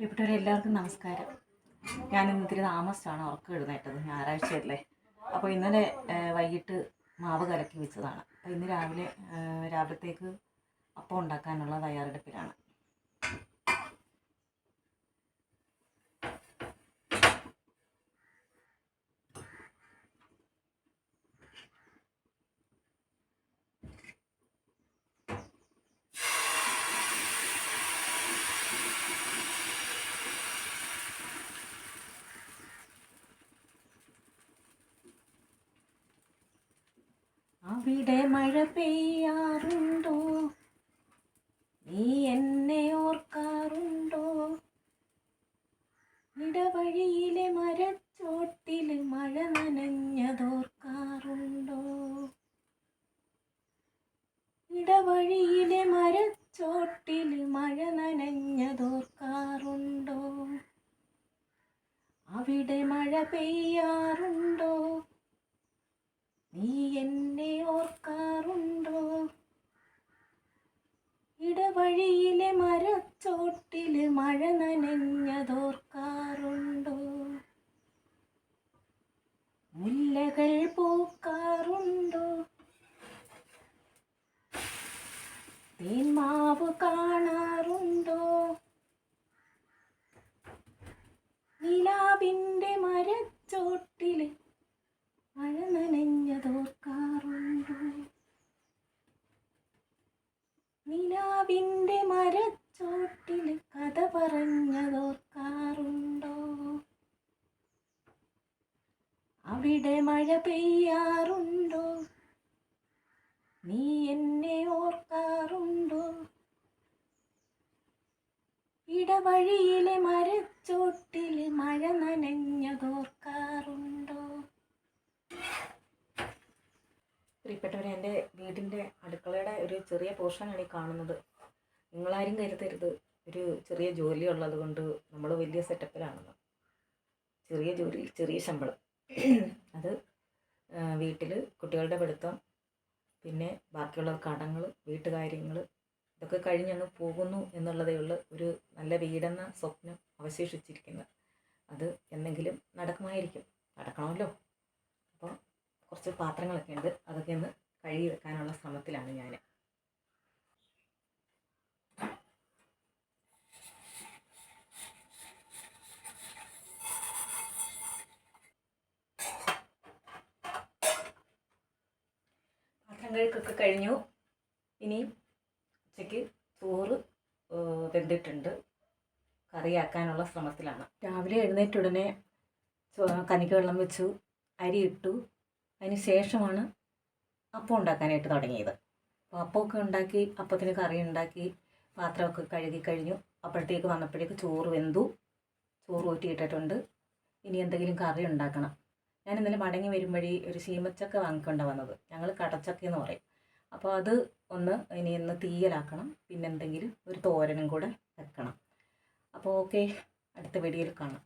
പ്രിയപ്പെട്ടവരെ എല്ലാവർക്കും നമസ്കാരം. ഞാനിന്ന് ഇത്തിരി താമസിച്ചാണ് ഉറക്കം എഴുന്നേറ്റത്. ഞായറാഴ്ചയല്ലേ. അപ്പോൾ ഇന്നലെ വൈകിട്ട് മാവ് കലക്കി വെച്ചതാണ്. അപ്പോൾ ഇന്ന് രാവിലത്തേക്ക് അപ്പം ഉണ്ടാക്കാനുള്ള തയ്യാറെടുപ്പിലാണ്. അവിടെ മഴ പെയ്യാറുണ്ടോ? നീ എന്നെ ഓർക്കാറുണ്ടോ? ഇടവഴിയിലെ മരച്ചോട്ടിൽ മഴ നനഞ്ഞതോർക്കാറുണ്ടോ? ഇടവഴിയിലെ മരച്ചോട്ടിൽ മഴ നനഞ്ഞതോർക്കാറുണ്ടോ? അവിടെ മഴ പെയ്യാറുണ്ടോ? നീ എന്നെ ഓർക്കാറുണ്ടോ? ഇടവഴിയിലെ മരച്ചോട്ടിൽ മഴ നനഞ്ഞതോർക്കാറുണ്ടോ? മുല്ലകൾ പൂക്കാറുണ്ടോ? തേന്മാവ് കാണാറുണ്ടോ? നിലാവിൻ്റെ മരച്ചോട്ടിൽ മഴ നനഞ്ഞതോർക്കാറുണ്ടോ? നിലാവിൻ്റെ മരച്ചോട്ടിൽ കഥ പറഞ്ഞതോർക്കാറുണ്ടോ? അവിടെ മഴ പെയ്യാറുണ്ടോ? നീ എന്നെ ഓർക്കാറുണ്ടോ? ഇടവഴിയിലെ മരച്ചോട്ടിൽ മഴ നനഞ്ഞതോർക്കാറുണ്ടോ? പ്രിയപ്പെട്ടവരെ, എൻ്റെ വീടിൻ്റെ അടുക്കളയുടെ ഒരു ചെറിയ പോർഷനാണ് ഈ കാണുന്നത്. നിങ്ങളാരും കരുതരുത് ഒരു ചെറിയ ജോലി ഉള്ളത് കൊണ്ട് നമ്മൾ വലിയ സെറ്റപ്പിലാണെന്ന്. ചെറിയ ജോലി, ചെറിയ ശമ്പളം. അത് വീട്ടിൽ കുട്ടികളുടെ പഠിത്തം, പിന്നെ ബാക്കിയുള്ള കടങ്ങൾ, വീട്ടുകാര്യങ്ങൾ, ഇതൊക്കെ കഴിഞ്ഞങ്ങ് പോകുന്നു എന്നുള്ളതേ ഉള്ളൂ ഒരു നല്ല വീടെന്ന സ്വപ്നം അവശേഷിച്ചിരിക്കുന്നത്. അത് എന്തെങ്കിലും നടക്കുമായിരിക്കും, നടക്കണമല്ലോ. അപ്പോൾ കുറച്ച് പാത്രങ്ങളൊക്കെ ഉണ്ട്, അതൊക്കെ ഒന്ന് കഴുകി വെക്കാനുള്ള ശ്രമത്തിലാണ് ഞാൻ. പാത്രം കഴുകൊക്കെ കഴിഞ്ഞു. ഇനിയും ഉച്ചയ്ക്ക് ചോറ് വെന്തിട്ടുണ്ട്, കറിയാക്കാനുള്ള ശ്രമത്തിലാണ്. രാവിലെ എഴുന്നേറ്റ ഉടനെ കഞ്ഞിക്ക് വെള്ളം വെച്ചു, അരി ഇട്ടു. അതിന് ശേഷമാണ് അപ്പം ഉണ്ടാക്കാനായിട്ട് തുടങ്ങിയത്. അപ്പോൾ അപ്പമൊക്കെ ഉണ്ടാക്കി, അപ്പത്തിന് കറി ഉണ്ടാക്കി, പാത്രമൊക്കെ കഴുകി കഴിഞ്ഞു. അപ്പോഴത്തേക്ക് വന്നപ്പോഴേക്ക് ചോറ് വെന്തു, ചോറ് ഊറ്റിയിട്ടിട്ടുണ്ട്. ഇനി എന്തെങ്കിലും കറി ഉണ്ടാക്കണം. ഞാൻ ഇന്നലെ മടങ്ങി വരുമ്പോഴേ ഒരു ശീമച്ചക്ക വാങ്ങിക്കൊണ്ട് വന്നത്, ഞങ്ങൾ കടച്ചക്ക എന്ന് പറയും. അപ്പോൾ അത് ഇനി ഒന്ന് തീയലാക്കണം, പിന്നെ എന്തെങ്കിലും ഒരു തോരനും കൂടെ വെക്കണം. അപ്പോൾ ഓക്കെ, അടുത്ത വീഡിയോയിൽ കാണാം.